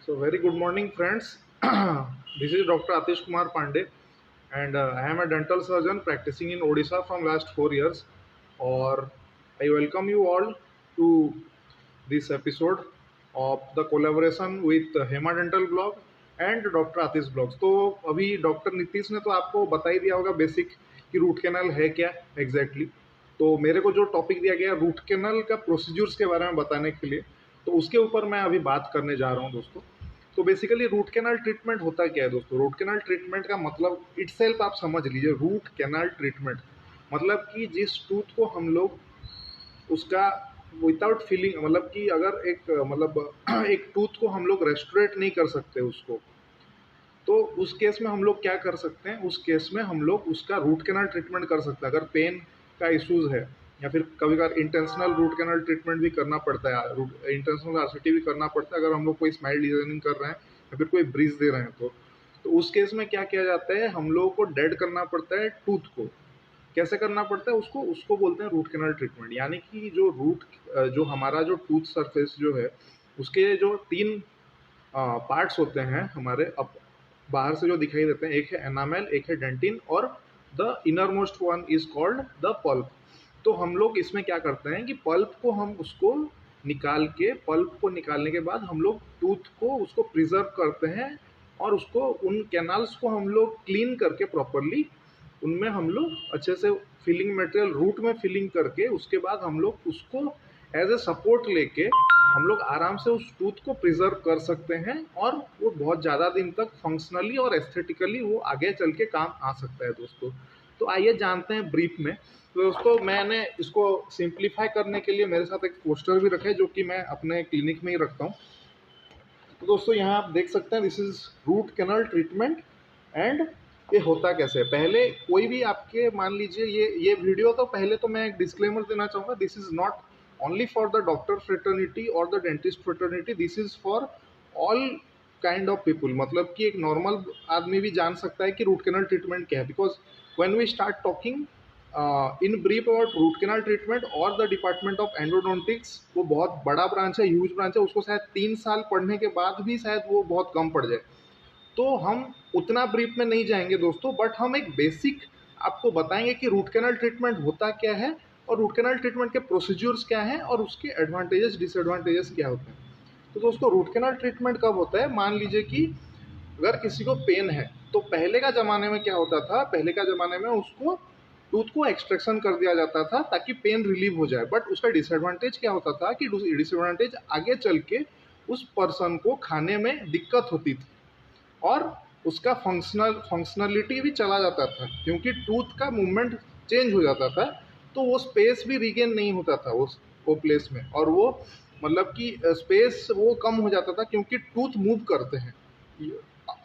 So very good morning, friends. This is Dr. Atish Kumar Pandey, and I am a dental surgeon practicing in Odisha from last 4 years. Or I welcome you all to this episode of the collaboration with Hema Dental Blog and Dr. Atish Blogs. तो अभी doctor Nitish ने तो आपको बता ही दिया होगा basic कि root canal है क्या एग्जैक्टली तो मेरे को जो टॉपिक दिया गया रूट कैनाल का प्रोसीजर्स के बारे में बताने के लिए, तो उसके ऊपर मैं अभी बात करने जा रहा हूँ दोस्तों। तो बेसिकली रूट कैनाल ट्रीटमेंट होता क्या है दोस्तों? रूट कैनाल ट्रीटमेंट का मतलब इटसेल्फ आप समझ लीजिए। रूट कैनाल ट्रीटमेंट मतलब कि जिस टूथ को हम लोग उसका विदाउट फीलिंग, मतलब कि अगर एक मतलब एक टूथ को हम लोग रेस्टोरेट नहीं कर सकते उसको, तो उस केस में हम लोग क्या कर सकते हैं? उस केस में हम लोग उसका रूट कैनाल ट्रीटमेंट कर सकते हैं। अगर पेन का इश्यूज है या फिर कभी कभार इंटेंशनल रूट कैनाल ट्रीटमेंट भी करना पड़ता है, इंटेंशनल आरसीटी भी करना पड़ता है अगर हम लोग कोई स्माइल डिजाइनिंग कर रहे हैं या फिर कोई ब्रीज दे रहे हैं तो उस केस में क्या किया जाता है? हम लोगों को डेड करना पड़ता है टूथ को। कैसे करना पड़ता है उसको? उसको बोलते हैं रूट कैनाल ट्रीटमेंट। यानी कि जो हमारा जो टूथ सरफेस जो है उसके जो तीन पार्ट्स होते हैं हमारे अब बाहर से जो दिखाई देते हैं, एक है एनामेल, एक है डेंटिन और the inner most one is called the pulp. तो हम लोग इसमें क्या करते हैं कि पल्प को हम उसको निकाल के, पल्प को निकालने के बाद हम लोग टूथ को उसको प्रिजर्व करते हैं और उसको उन कैनाल्स को हम लोग क्लीन करके प्रॉपरली उनमें हम लोग अच्छे से फिलिंग मटेरियल रूट में फिलिंग करके उसके बाद हम लोग उसको एज ए सपोर्ट लेके हम लोग आराम से उस टूथ को प्रिजर्व कर सकते हैं और वो बहुत ज़्यादा दिन तक फंक्शनली और एस्थेटिकली वो आगे चल के काम आ सकता है दोस्तों। तो आइए जानते हैं ब्रीफ में। तो दोस्तों मैंने इसको सिंप्लीफाई करने के लिए मेरे साथ एक पोस्टर भी रखा है जो कि मैं अपने क्लिनिक में ही रखता हूँ। तो दोस्तों यहाँ आप देख सकते हैं this is root canal treatment and ये होता कैसे है। पहले कोई भी आपके मान लीजिए ये वीडियो, तो पहले तो मैं एक डिस्क्लेमर देना चाहूँगा, this is not only for the doctor fraternity or the dentist fraternity, this is for all kind of people। मतलब कि एक नॉर्मल आदमी भी जान सकता है कि रूट कैनाल ट्रीटमेंट क्या है। Because when we start talking in brief about root canal treatment और द डिपार्टमेंट ऑफ एंडोडोंटिक्स, वो बहुत बड़ा ब्रांच है, ह्यूज ब्रांच है, उसको शायद 3 साल पढ़ने के बाद भी शायद वो बहुत कम पड़ जाए। तो हम उतना ब्रीफ में नहीं जाएंगे दोस्तों, बट हम एक बेसिक आपको बताएंगे कि रूट कैनाल ट्रीटमेंट होता क्या है और रूट कैनाल ट्रीटमेंट के प्रोसीजर्स क्या हैं और उसके एडवांटेजेस डिसएडवांटेजेस क्या होते हैं। तो दोस्तों रूट कैनाल ट्रीटमेंट कब होता है? मान लीजिए कि अगर किसी को पेन है, तो पहले का ज़माने में क्या होता था? पहले का ज़माने में उसको टूथ को एक्सट्रैक्शन कर दिया जाता था ताकि पेन रिलीव हो जाए। बट उसका डिसएडवांटेज क्या होता था कि डिसएडवांटेज आगे चल के उस पर्सन को खाने में दिक्कत होती थी और उसका फंक्शनलिटी भी चला जाता था क्योंकि टूथ का मूवमेंट चेंज हो जाता था। तो वो स्पेस भी रिगेन नहीं होता था वो प्लेस में, और वो मतलब कि स्पेस वो कम हो जाता था क्योंकि टूथ मूव करते हैं,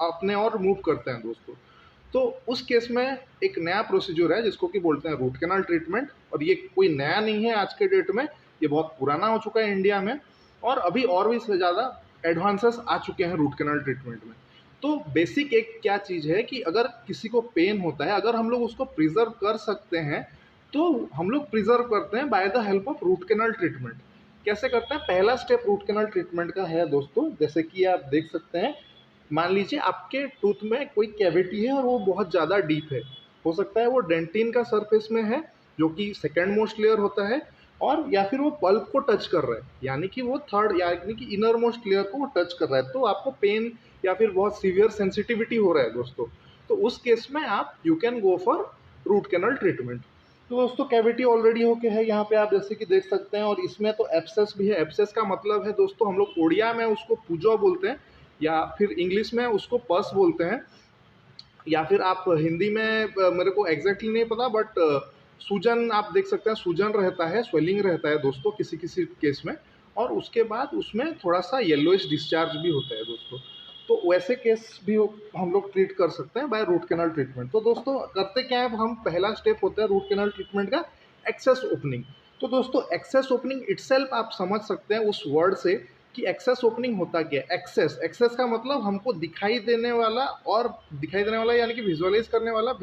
अपने और मूव करते हैं दोस्तों। तो उस केस में एक नया प्रोसीजर है जिसको कि बोलते हैं रूट कैनाल ट्रीटमेंट। और ये कोई नया नहीं है आज के डेट में, ये बहुत पुराना हो चुका है इंडिया में और अभी और भी से ज़्यादा एडवांसेस आ चुके हैं रूट कैनाल ट्रीटमेंट में। तो बेसिक एक क्या चीज़ है कि अगर किसी को पेन होता है, अगर हम लोग उसको प्रिजर्व कर सकते हैं तो हम लोग प्रिजर्व करते हैं by the help of root canal treatment. कैसे करते हैं? पहला स्टेप रूट कैनाल ट्रीटमेंट का है दोस्तों, जैसे कि आप देख सकते हैं, मान लीजिए आपके टूथ में कोई कैविटी है और वो बहुत ज़्यादा डीप है, हो सकता है वो डेंटिन का सरफेस में है जो कि सेकेंड मोस्ट लेयर होता है, और या फिर वो पल्प को टच कर रहा है यानी कि वो थर्ड यानी कि इनर मोस्ट लेयर को वो टच कर रहा है, तो आपको पेन या फिर बहुत सीवियर सेंसिटिविटी हो रहा है दोस्तों। तो उस केस में आप you can go for root canal treatment. तो दोस्तों कैविटी ऑलरेडी होके है यहाँ पे आप जैसे कि देख सकते हैं, और इसमें तो एब्सेस भी है। एब्सेस का मतलब है दोस्तों, हम लोग ओडिया में उसको पूजा बोलते हैं या फिर इंग्लिश में उसको पस बोलते हैं, या फिर आप हिंदी में मेरे को एग्जैक्टली नहीं पता, बट सूजन आप देख सकते हैं, सूजन रहता है, स्वेलिंग रहता है दोस्तों किसी किसी केस में, और उसके बाद उसमें थोड़ा सा येलोइश डिस्चार्ज भी होता है दोस्तों। तो वैसे केस भी हम लोग ट्रीट कर सकते हैं बाय रूट कैनाल ट्रीटमेंट। तो दोस्तों करते क्या है हम? पहला स्टेप होता है रूट कैनाल ट्रीटमेंट का एक्सेस ओपनिंग। तो दोस्तों एक्सेस ओपनिंग इटसेल्फ आप समझ सकते हैं उस वर्ड से कि एक्सेस ओपनिंग होता क्या है। एक्सेस एक्सेस का मतलब हमको दिखाई देने वाला, और दिखाई देने वाला यानी कि विजुअलाइज करने वाला,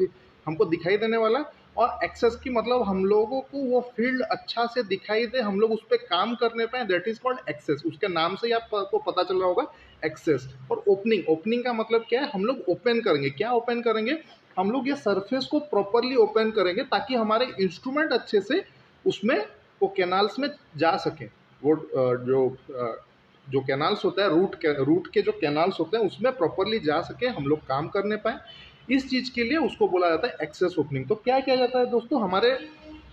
हमको दिखाई देने वाला और एक्सेस की मतलब हम लोगों को वो फील्ड अच्छा से दिखाई दे, हम लोग उस पर काम करने पाए, दैट इज कॉल्ड एक्सेस। उसके नाम से ही आपको पता चल रहा होगा एक्सेस। और ओपनिंग, ओपनिंग का मतलब क्या है, हम लोग ओपन करेंगे। क्या ओपन करेंगे, हम लोग ये सरफेस को प्रॉपरली ओपन करेंगे ताकि हमारे इंस्ट्रूमेंट अच्छे से उसमें वो कैनाल्स में जा सके। वो जो कैनाल्स होता है, रूट के जो कैनाल्स होते हैं उसमें प्रॉपरली जा सके, हम लोग काम करने पाए। इस चीज़ के लिए उसको बोला जाता है एक्सेस ओपनिंग। तो क्या किया जाता है दोस्तों, हमारे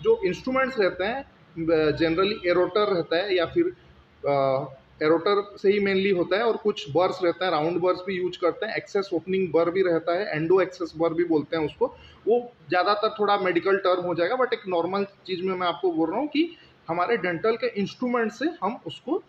जो इंस्ट्रूमेंट्स रहते हैं जनरली एरोटर रहता है या फिर एरोटर से ही मेनली होता है, और कुछ बर्स रहता है, राउंड बर्स भी यूज करते हैं। एक्सेस ओपनिंग बर भी रहता है, एंडो एक्सेस बर भी बोलते हैं उसको। वो ज़्यादातर थोड़ा मेडिकल टर्म हो जाएगा, बट एक नॉर्मल चीज़ में मैं आपको बोल रहा हूँ कि हमारे डेंटल के इंस्ट्रूमेंट से हम उसको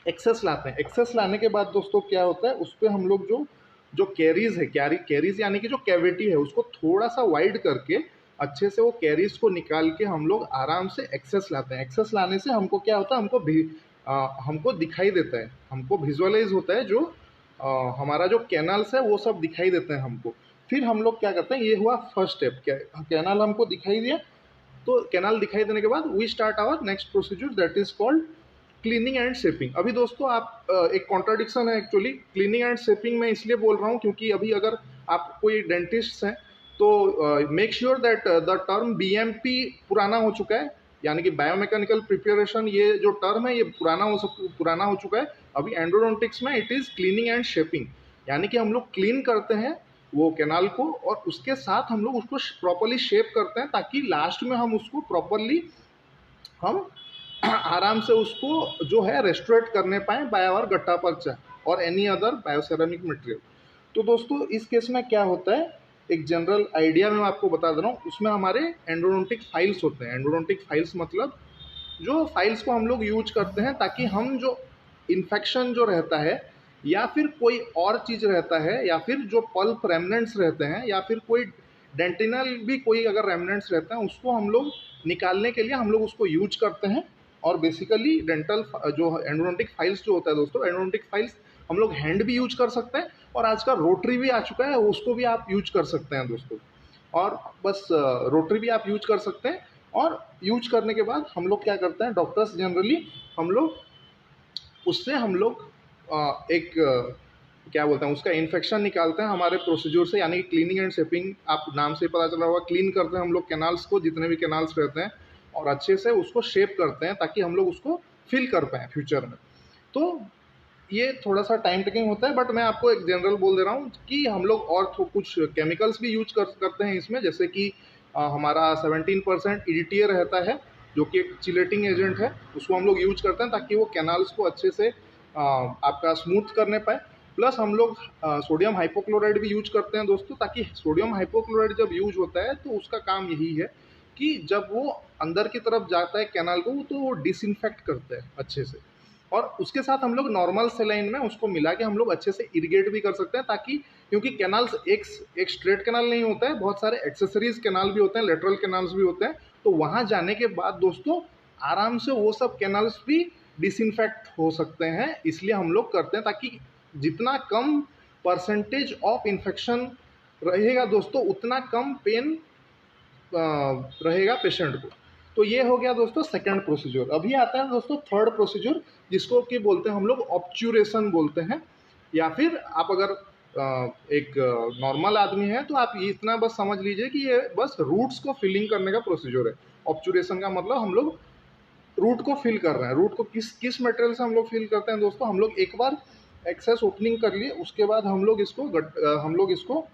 एक्सेस लाते हैं। एक्सेस लाने के बाद दोस्तों क्या होता है, उस पर हम लोग जो जो कैरीज है, कैरीज यानी कि जो कैविटी है, उसको थोड़ा सा वाइड करके अच्छे से वो कैरीज को निकाल के हम लोग आराम से एक्सेस लाते हैं। एक्सेस लाने से हमको क्या होता है, हमको दिखाई देता है, हमको विजुअलाइज होता है जो हमारा जो कैनाल्स है वो सब दिखाई देते हैं हमको। फिर हम लोग क्या करते हैं, ये हुआ फर्स्ट स्टेप, कैनाल हमको दिखाई दिया। तो कैनाल दिखाई देने के बाद we start our next procedure, that is called cleaning and shaping. अभी दोस्तों आप एक कॉन्ट्राडिक्शन है एक्चुअली, क्लीनिंग एंड शेपिंग मैं इसलिए बोल रहा हूँ क्योंकि अभी अगर आप कोई डेंटिस्ट हैं तो make sure that the term BMP पुराना हो चुका है, यानी कि बायोमैकेनिकल प्रिपरेशन, ये जो टर्म है ये पुराना हो चुका है। अभी एंडोडोंटिक्स में it is cleaning and shaping, यानी कि हम लोग क्लीन करते हैं वो कैनाल को और उसके साथ हम लोग उसको प्रॉपरली शेप करते हैं ताकि लास्ट में हम उसको प्रॉपरली हम आराम से उसको जो है रेस्टोरेट करने पाए बाय आवर गट्टा पर्चा और एनी अदर बायोसेरामिक मटेरियल। तो दोस्तों इस केस में क्या होता है, एक जनरल आइडिया मैं आपको बता दे रहा हूँ। उसमें हमारे एंडोडोंटिक फाइल्स होते हैं। एंडोडोंटिक फाइल्स मतलब जो फाइल्स को हम लोग यूज करते हैं ताकि हम जो इन्फेक्शन जो रहता है या फिर कोई और चीज़ रहता है या फिर जो पल्प रेमनेंट्स रहते हैं या फिर कोई डेंटिनल भी कोई अगर रेमनेंट्स रहते हैं उसको हम लोग निकालने के लिए हम लोग उसको यूज करते हैं। और बेसिकली डेंटल जो एंडोडोंटिक फाइल्स जो होता है दोस्तों, एंडोडोंटिक फाइल्स हम लोग हैंड भी यूज कर सकते हैं और आज का रोटरी भी आ चुका है, उसको भी आप यूज कर सकते हैं दोस्तों। और बस रोटरी भी आप यूज कर सकते हैं। और यूज करने के बाद हम लोग क्या करते हैं, डॉक्टर्स जनरली हम लोग उससे हम लोग एक क्या बोलते हैं उसका इन्फेक्शन निकालते हैं हमारे प्रोसीजर से, यानी कि क्लीनिंग एंड शेपिंग। आप नाम से पता चला होगा, क्लीन करते हैं हम लोग कैनाल्स को, जितने भी कैनाल्स रहते हैं, और अच्छे से उसको शेप करते हैं ताकि हम लोग उसको फिल कर पाएँ फ्यूचर में। तो ये थोड़ा सा टाइम टेकिंग होता है, बट मैं आपको एक जनरल बोल दे रहा हूँ कि हम लोग और कुछ केमिकल्स भी यूज करते हैं इसमें, जैसे कि हमारा 17% EDTA रहता है जो कि एक चिलेटिंग एजेंट है, उसको हम लोग यूज करते हैं ताकि वो कैनाल्स को अच्छे से आपका स्मूथ करने पाए। प्लस हम लोग सोडियम हाइपोक्लोराइड भी यूज करते हैं दोस्तों, ताकि सोडियम हाइपोक्लोराइड जब यूज होता है तो उसका काम यही है कि जब वो अंदर की तरफ जाता है कैनाल को तो वो डिसइंफेक्ट करता है अच्छे से। और उसके साथ हम लोग नॉर्मल सेलाइन में उसको मिला के हम लोग अच्छे से इरिगेट भी कर सकते हैं, ताकि क्योंकि कैनाल्स एक स्ट्रेट कैनाल नहीं होता है, बहुत सारे एक्सेसरीज कैनाल भी होते हैं, लेटरल कैनाल्स भी होते हैं। तो वहाँ जाने के बाद दोस्तों आराम से वो सब कैनाल्स भी डिसइंफेक्ट हो सकते हैं, इसलिए हम लोग करते हैं ताकि जितना कम परसेंटेज ऑफ इन्फेक्शन रहेगा दोस्तों उतना कम पेन रहेगा पेशेंट को। तो ये हो गया दोस्तों सेकंड प्रोसीजर। अभी आता है दोस्तों थर्ड प्रोसीजर, जिसको कि बोलते हैं हम लोग ऑब्चुरेशन बोलते हैं, या फिर आप अगर एक नॉर्मल आदमी है तो आप इतना बस समझ लीजिए कि ये बस रूट्स को फिलिंग करने का प्रोसीजर है। ऑब्चुरेशन का मतलब हम लोग रूट को फिल कर रहे हैं। रूट को किस किस मटेरियल से हम लोग फिल करते हैं दोस्तों, हम लोग एक बार एक्सेस ओपनिंग कर लिए, उसके बाद हम लोग इसको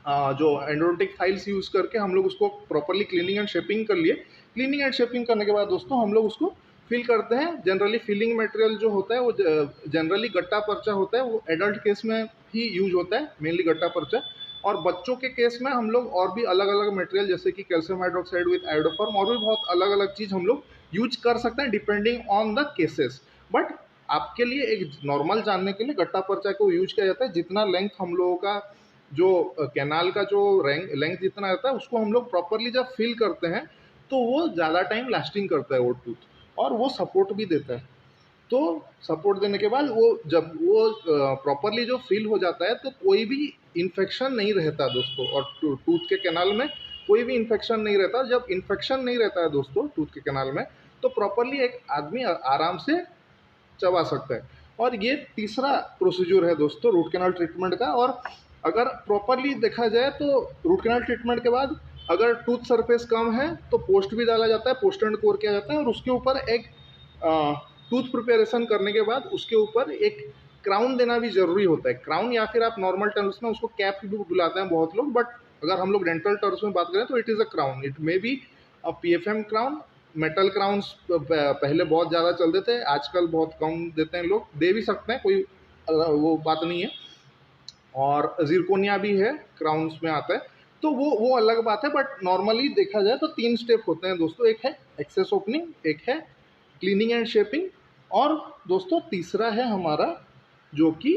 जो एंडोडोंटिक फाइल्स यूज़ करके हम लोग उसको प्रॉपरली क्लीनिंग एंड शेपिंग कर लिए। क्लीनिंग एंड शेपिंग करने के बाद दोस्तों हम लोग उसको फिल करते हैं। जनरली फिलिंग मटेरियल जो होता है वो जनरली गट्टा पर्चा होता है, वो एडल्ट केस में ही यूज होता है, मेनली गट्टा पर्चा। और बच्चों के केस में हम लोग और भी अलग अलग मटेरियल जैसे कि कैल्शियम हाइड्रोक्साइड विद आयोडोफॉर्म और भी बहुत अलग अलग चीज़ हम लोग यूज कर सकते हैं depending on the cases. But आपके लिए एक नॉर्मल जानने के लिए गट्टा पर्चा को यूज किया जाता है। जितना लेंथ हम लोगों का जो कैनाल का जो लेंथ जितना रहता है उसको हम लोग प्रॉपरली जब फिल करते हैं तो वो ज़्यादा टाइम लास्टिंग करता है वो टूथ, और वो सपोर्ट भी देता है। तो सपोर्ट देने के बाद वो जब वो प्रॉपरली जो फिल हो जाता है तो कोई भी इन्फेक्शन नहीं रहता दोस्तों और टूथ के कैनाल में कोई भी इन्फेक्शन नहीं रहता। जब इन्फेक्शन नहीं रहता है दोस्तों टूथ के कैनाल में, तो प्रॉपरली एक आदमी आराम से चबा सकता है। और ये तीसरा प्रोसीजर है दोस्तों रूट कैनाल ट्रीटमेंट का। और अगर प्रॉपरली देखा जाए तो रूट कैनाल ट्रीटमेंट के बाद अगर टूथ सरफेस कम है तो पोस्ट भी डाला जाता है, पोस्ट एंड कोर किया जाता है, और उसके ऊपर एक टूथ प्रिपरेशन करने के बाद उसके ऊपर एक क्राउन देना भी ज़रूरी होता है। क्राउन, या फिर आप नॉर्मल टर्म्स में उसको कैप भी बुलाते हैं बहुत लोग, बट अगर हम लोग डेंटल टर्म्स में बात करें तो it is a crown. It may be a PFM crown. Metal crowns पहले बहुत ज़्यादा चलते थे, आजकल बहुत कम देते हैं लोग, दे भी सकते हैं, कोई वो बात नहीं है। और जिरकोनिया भी है, क्राउन्स में आता है, तो वो अलग बात है। बट नॉर्मली देखा जाए तो 3 स्टेप होते हैं दोस्तों। एक है एक्सेस ओपनिंग, एक है क्लीनिंग एंड शेपिंग, और दोस्तों तीसरा है हमारा जो कि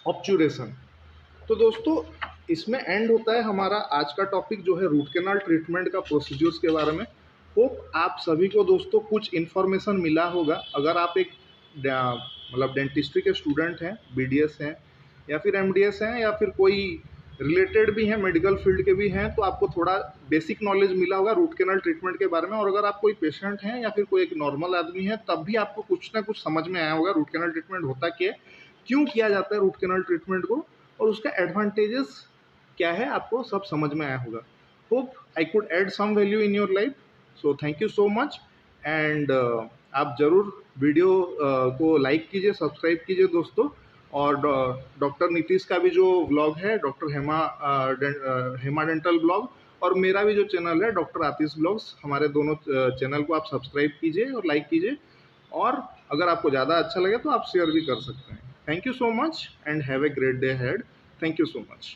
ऑब्चुरेशन। तो दोस्तों इसमें एंड होता है हमारा आज का टॉपिक जो है रूट कैनाल ट्रीटमेंट का प्रोसीजर्स के बारे में। होप आप सभी को दोस्तों कुछ इन्फॉर्मेशन मिला होगा। अगर आप एक मतलब डेंटिस्ट्री के स्टूडेंट हैं, BDS हैं, या फिर MDS हैं, या फिर कोई रिलेटेड भी हैं, मेडिकल फील्ड के भी हैं, तो आपको थोड़ा बेसिक नॉलेज मिला होगा रूट कैनाल ट्रीटमेंट के बारे में। और अगर आप कोई पेशेंट हैं या फिर कोई एक नॉर्मल आदमी है, तब भी आपको कुछ ना कुछ समझ में आया होगा रूट कैनाल ट्रीटमेंट होता क्या है, क्यों किया जाता है रूट कैनाल ट्रीटमेंट को, और उसका एडवांटेजेस क्या है, आपको सब समझ में आया होगा। Hope I could add some value in your life. So thank you so much. And आप ज़रूर वीडियो को लाइक कीजिए, सब्सक्राइब कीजिए दोस्तों। और डॉक्टर नीतीश का भी जो व्लॉग है, डॉक्टर हेमा डेंटल ब्लॉग, और मेरा भी जो चैनल है डॉक्टर आतिश ब्लॉग्स, हमारे दोनों चैनल को आप सब्सक्राइब कीजिए और लाइक कीजिए। और अगर आपको ज़्यादा अच्छा लगे तो आप शेयर भी कर सकते हैं। Thank you so much and have a great day head. Thank you so much.